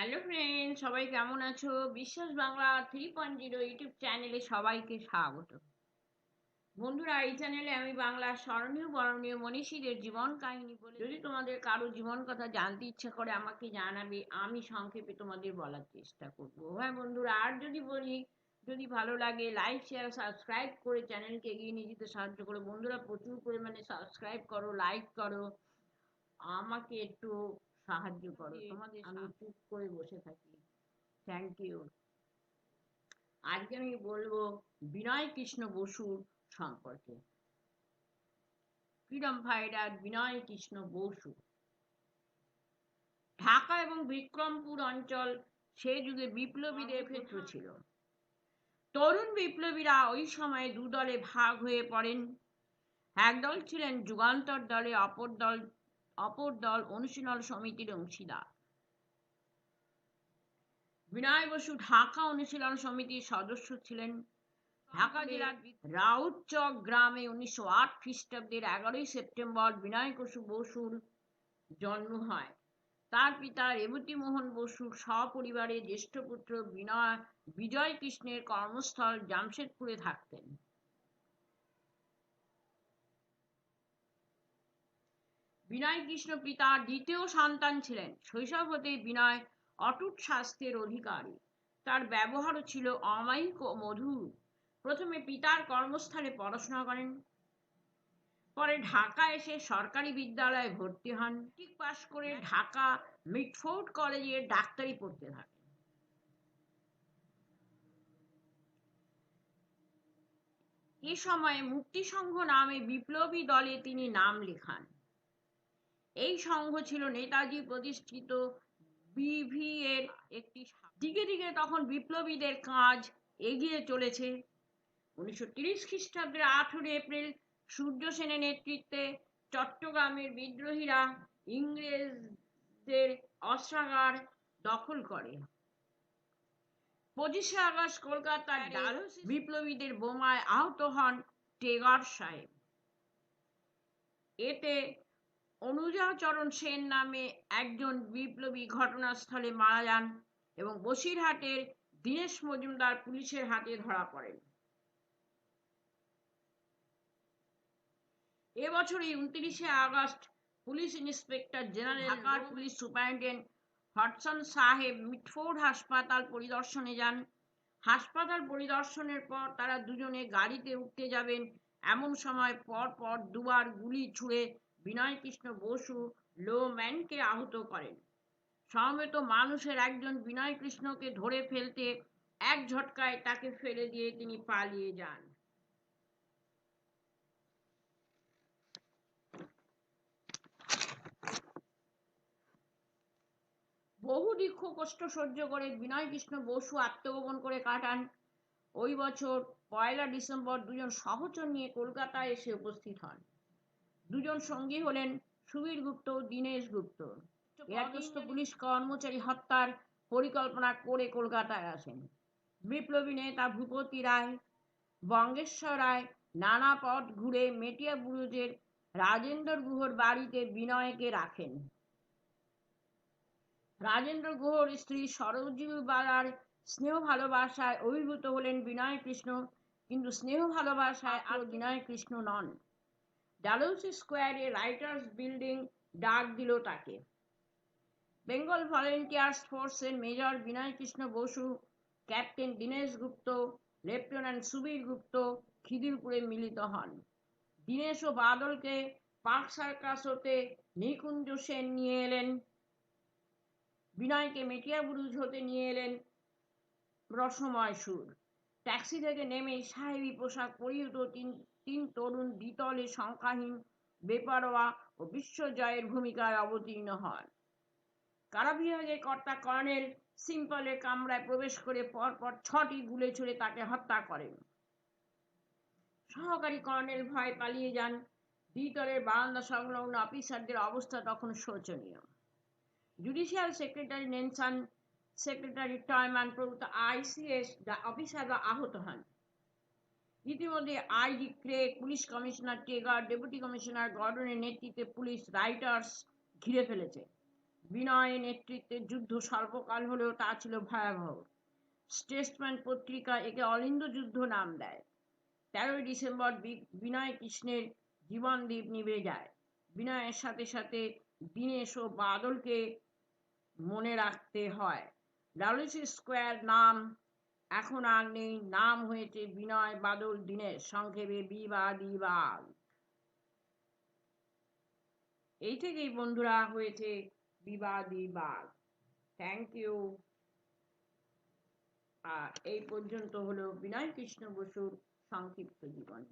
Hello friend, সবাই কেমন আছো? বিশ্বাস বাংলা 3.0 ইউটিউব চ্যানেলে সবাইকে স্বাগত। বন্ধুরা, এই চ্যানেলে আমি বাংলার স্মরণীয় বরণীয় মনীষীদের জীবন কাহিনী বলে, যদি তোমাদের কারো জীবন কথা জানতে ইচ্ছা করে আমাকে জানাবে, আমি সংক্ষেপে তোমাদের বলার চেষ্টা করব। হ্যাঁ বন্ধুরা, আর যদি বলি, যদি ভালো লাগে লাইক শেয়ার সাবস্ক্রাইব করে চ্যানেলকে এগিয়ে নিয়ে যেতে সাহায্য করো। বন্ধুরা, প্রচুর পরিমাণে সাবস্ক্রাইব করো, লাইক করো, আমাকে একটু সাহায্য করো। তোমাদের আমি চুপ করে বসে থাকি। Thank you. আজকে আমি বলবো বিনয় কৃষ্ণ বসুর সম্পর্কে। Freedom fighter Binoy Krishna Basu. ঢাকা এবং বিক্রমপুর অঞ্চল সে যুগে বিপ্লবীদের ক্ষেত্র ছিল। তরুণ বিপ্লবীরা ওই সময়ে দুদলে ভাগ হয়ে পড়েন। একদল ছিলেন যুগান্তর দলে, অপর দল অনুশীলন সমিতির অংশীদার। বিনয় বসু ঢাকা অনুশীলন সমিতির সদস্য ছিলেন। ঢাকা জেলার রাউতচক গ্রামে 1908 খ্রিস্টাব্দের 11ই সেপ্টেম্বর বিনয় বসুর জন্ম হয়। তার পিতা রেবতী মোহন বসু সপরিবারে জ্যেষ্ঠ পুত্র বিজয় কৃষ্ণের কর্মস্থল জামশেদপুরে থাকতেন। বিনয় কৃষ্ণ পিতার দ্বিতীয় সন্তান ছিলেন। শৈশব হতেই বিনয় অটুট স্বাস্থ্যের অধিকারী। তার ব্যবহারও ছিল অমায়িক ও মধুর। প্রথমে পিতার কর্মস্থলে পড়াশোনা করেন, পরে ঢাকা এসে সরকারি বিদ্যালয়ে ভর্তি হন। মেট্রিক পাশ করে ঢাকা মিটফোর্ড কলেজে ডাক্তারি পড়তে থাকেন। এ সময়ে মুক্তি সংঘ নামে বিপ্লবী দলে তিনি নাম লেখান। এই সংঘ ছিল নেতাজি প্রতিষ্ঠিত বিভি এর একটি। দিকে দিকে তখন বিপ্লবীদের কাজ এগিয়ে চলেছে। 1930 খ্রিস্টাব্দের 18 এপ্রিল সূর্য সেনের নেতৃত্বে চট্টগ্রামের বিদ্রোহীরা ইংরেজদের অস্ত্রাগার দখল করে। 25 আগস্ট কলকাতার ডালহৌসি বিপ্লবীদের বোমায় আহত হন টেগর সাহেব। এতে অনুজাচরণ সেন নামে একজন বিপ্লবী ঘটনাস্থলে মারা যান এবং বসিরহাটের দীনেশ মজুমদার পুলিশের হাতে ধরা পড়েন। এবছরই 29 আগস্ট পুলিশ ইন্সপেক্টর জেনারেল ঢাকার পুলিশ সুপারিনটেন্ডেন্ট হডসন সাহেব মিটফোর্ড হাসপাতাল পরিদর্শনে যান। হাসপাতাল পরিদর্শনের পর তারা দুজনে গাড়িতে উঠতে যাবেন, এমন সময় পর পর দুবার গুলি ছুড়ে বিনয় কৃষ্ণ বসু লোম্যানকে আহত করেন। সমবেত মানুষের একজন বিনয় কৃষ্ণকে ধরে ফেলতে এক ঝটকায় তাকে ফেলে দিয়ে তিনি পালিয়ে যান। বহু দুঃখ কষ্ট সহ্য করে বিনয় কৃষ্ণ বসু আত্মগোপন করে কাটান। ওই বছর 1 ডিসেম্বর দুজন সহচর নিয়ে কলকাতায় এসে উপস্থিত হন। দুজন সঙ্গী হলেন সুবীর গুপ্ত ও দীনেশ গুপ্ত। এরা পুলিশ কর্মচারী হত্যার পরিকল্পনা করে কলকাতায় আসেন। বিপ্লবী নেতা ভূপতি রায়, বঙ্গেশ্বর রায় নানা পথ ঘুরে মেটিয়া বুরুজের রাজেন্দ্র গুহর বাড়িতে বিনয়কে রাখেন। রাজেন্দ্র গুহর স্ত্রী সরোজিনী বালার স্নেহ ভালোবাসায় অভিভূত হলেন বিনয় কৃষ্ণ, কিন্তু স্নেহ ভালোবাসায় আর বিনয় কৃষ্ণ নন। ডালহৌসি স্কোয়ারে রাইটার্স বিল্ডিং ডাক দিল তাকে। বেঙ্গল ভলেন্টিয়ার্স ফোর্সের মেজর বিনয় কৃষ্ণ বসু, ক্যাপ্টেন দীনেশ গুপ্ত, লেফটেন্যান্ট সুবীর গুপ্ত খিদিরপুরে মিলিত হন। দীনেশ ও বাদলকে পার্ক সার্কাস হতে নিকুঞ্জ সেন নিয়ে এলেন। বিনয়কে মেটিয়া বুরুজ হতে নিয়ে এলেন রসময় সুর। ট্যাক্সি থেকে নেমে সাহেবী পোশাক পরিহিত তিন তরুণ দ্বিতলে সংখ্যাহীন, বেপরোয়া ও বিশ্বজয়ের ভূমিকায় অবতীর্ণ হন। কারা বিভাগের কর্তা কর্নেল সিম্পলের কামরায় প্রবেশ করে পরপর 6টি গুলি ছুড়ে তাকে হত্যা করেন। সহকারী কর্নেল ভয় পালিয়ে যান। দ্বিতলের বারান্দা সংলগ্ন অফিসারদের অবস্থা তখন শোচনীয়। Judicial secretary Nelson, secretary Twynam প্রভৃতি আইসিএস অফিসাররা আহত হন। ইতিমধ্যে IG Craig, police commissioner Tegart, deputy commissioner গর্ডনের নেতৃত্বে পুলিশ রাইটার্স ঘিরে ফেলেছে। বিনয়ের নেতৃত্বে যুদ্ধ স্বল্পকাল হলেও তা ছিল ভয়াবহ। স্টেটসম্যান পত্রিকা একে অলিন্দ যুদ্ধ নাম দেয়। 13ই ডিসেম্বর বিনয় কৃষ্ণের জীবনদীপ নিভে যায়। বিনয়ের সাথে সাথে দীনেশ ও বাদলকে মনে রাখতে হয়। ডালহৌসি স্কোয়ার নাম এখন আর নেই, নাম হয়েছে বিনয় বাদল দীনেশ, সংক্ষেপে বিবাদীবাগ। এই থেকেই বন্ধুরা হয়েছে বিবাদীবাগ। Thank you. আর এই পর্যন্ত হলো বিনয় কৃষ্ণ বসুর সংক্ষিপ্ত জীবন।